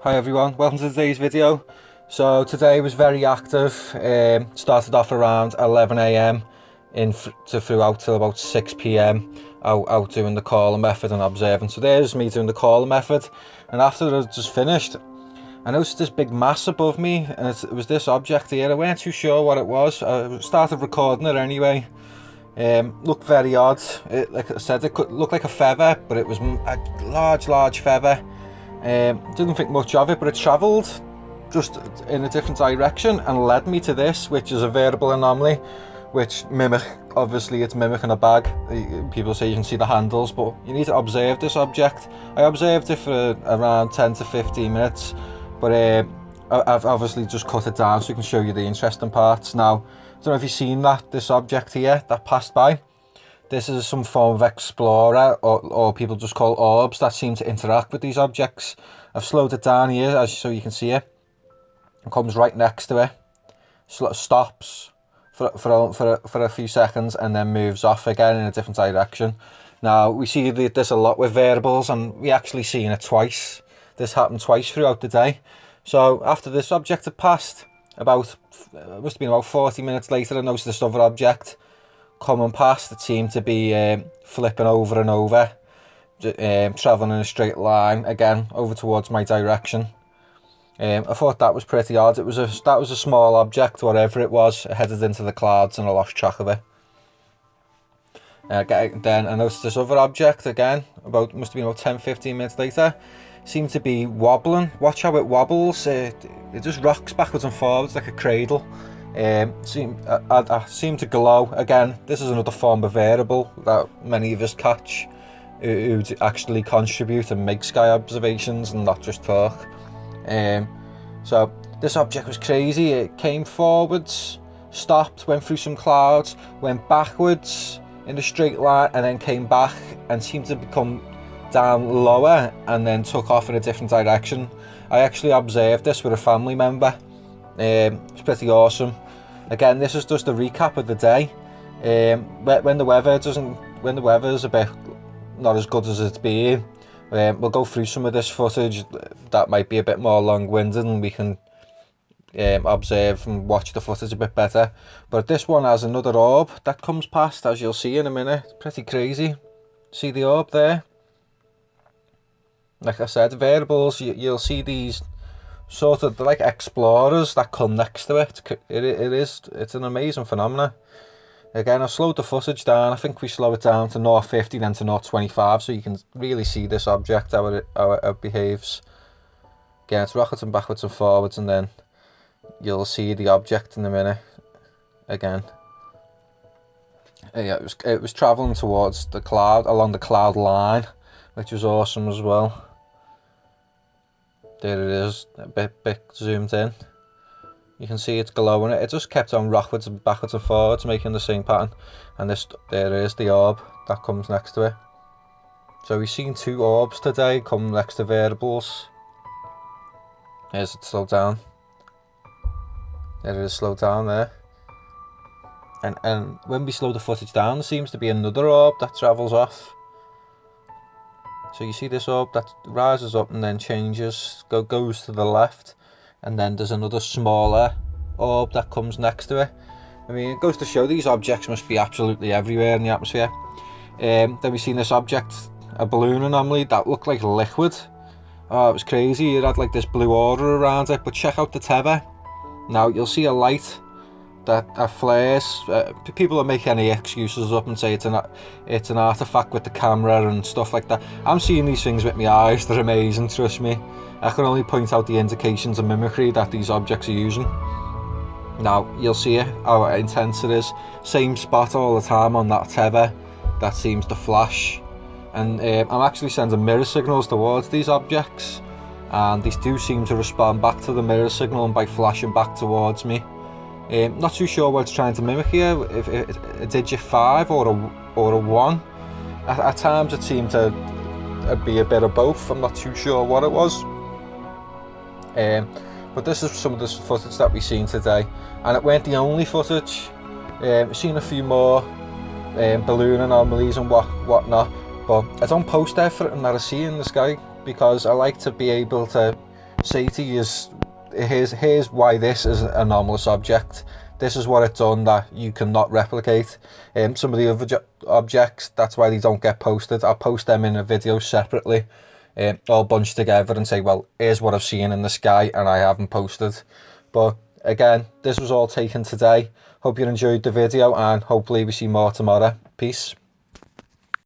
Hi everyone, welcome to today's video. So today was very active. Started off around 11 a.m. throughout till about 6 p.m. out doing the caller method and observing. So there's me doing the caller method, and after I just finished, I noticed this big mass above me, and it was this object here. I weren't too sure what it was. I started recording it anyway. Looked very odd. Like I said, it could look like a feather, but it was a large feather. Didn't think much of it, but it travelled just in a different direction and led me to this, which is a variable anomaly, which obviously it's mimicking a bag. People say you can see the handles, but you need to observe this object. I observed it for around 10 to 15 minutes, but I've obviously just cut it down so I can show you the interesting parts. Now, I don't know if you've seen this object here that passed by. This is some form of explorer, or people just call orbs, that seem to interact with these objects. I've slowed it down here so you can see it. It comes right next to it, stops for a few seconds, and then moves off again in a different direction. Now, we see this a lot with variables, and we actually seen it twice. This happened twice throughout the day. So after this object had passed, it must have been about 40 minutes later, I noticed this other object coming past. It seemed to be flipping over and over, travelling in a straight line again over towards my direction. I thought that was pretty odd. That was a small object, whatever it was. It headed into the clouds and I lost track of it. Then I noticed this other object again, must have been about 10-15 minutes later. Seemed to be wobbling. Watch how it wobbles. It just rocks backwards and forwards like a cradle. I seem to glow. Again, this is another form of variable that many of us catch, who actually contribute and make sky observations and not just talk. So this object was crazy. It came forwards, stopped, went through some clouds, went backwards in a straight line, and then came back and seemed to become down lower and then took off in a different direction. I actually observed this with a family member. It's pretty awesome. Again, this is just a recap of the day. When the weather's a bit not as good as it's been, we'll go through some of this footage that might be a bit more long-winded, and we can observe and watch the footage a bit better. But this one has another orb that comes past, as you'll see in a minute. It's pretty crazy. See the orb there? Like I said, variables, you'll see these sort of like explorers that come next to it. It's an amazing phenomenon. Again, I've slowed the footage down. I think we slow it down to 0.50 then to 0.25, so you can really see this object, how it behaves. Again, it's rocketing backwards and forwards, and then you'll see the object in a minute again. Yeah, it was travelling towards the cloud, along the cloud line, which was awesome as well. There it is, a bit zoomed in. You can see it's glowing. It just kept on backwards and forwards, making the same pattern. And there is the orb that comes next to it. So we've seen two orbs today come next to variables. Here's it slowed down. There it is slowed down there. And when we slow the footage down, there seems to be another orb that travels off. So you see this orb that rises up and then changes, goes to the left, and then there's another smaller orb that comes next to it. I mean, it goes to show these objects must be absolutely everywhere in the atmosphere. Then we've seen this object, a balloon anomaly that looked like liquid. Oh, it was crazy. It had like this blue aura around it, but check out the tether. Now you'll see a light that flares. People are making any excuses up and say it's an artifact with the camera and stuff like that. I'm seeing these things with my eyes. They're amazing, trust me. I can only point out the indications of mimicry that these objects are using. Now you'll see it, how intense it is. Same spot all the time on that tether that seems to flash, and I'm actually sending mirror signals towards these objects, and these do seem to respond back to the mirror signal by flashing back towards me. Not too sure what it's trying to mimic here, if a digit 5 or a 1. At times it seemed to be a bit of both. I'm not too sure what it was. But this is some of the footage that we've seen today, and it weren't the only footage. We've seen a few more balloon anomalies and whatnot, but I don't post everything that I see in the sky because I like to be able to say to you is, here's why this is an anomalous object. This is what it's done that you cannot replicate. Some of the other objects, that's why they don't get posted. I'll post them in a video separately, all bunched together, and say, well, here's what I've seen in the sky and I haven't posted. But again, this was all taken today. Hope you enjoyed the video, and hopefully we see more tomorrow. Peace.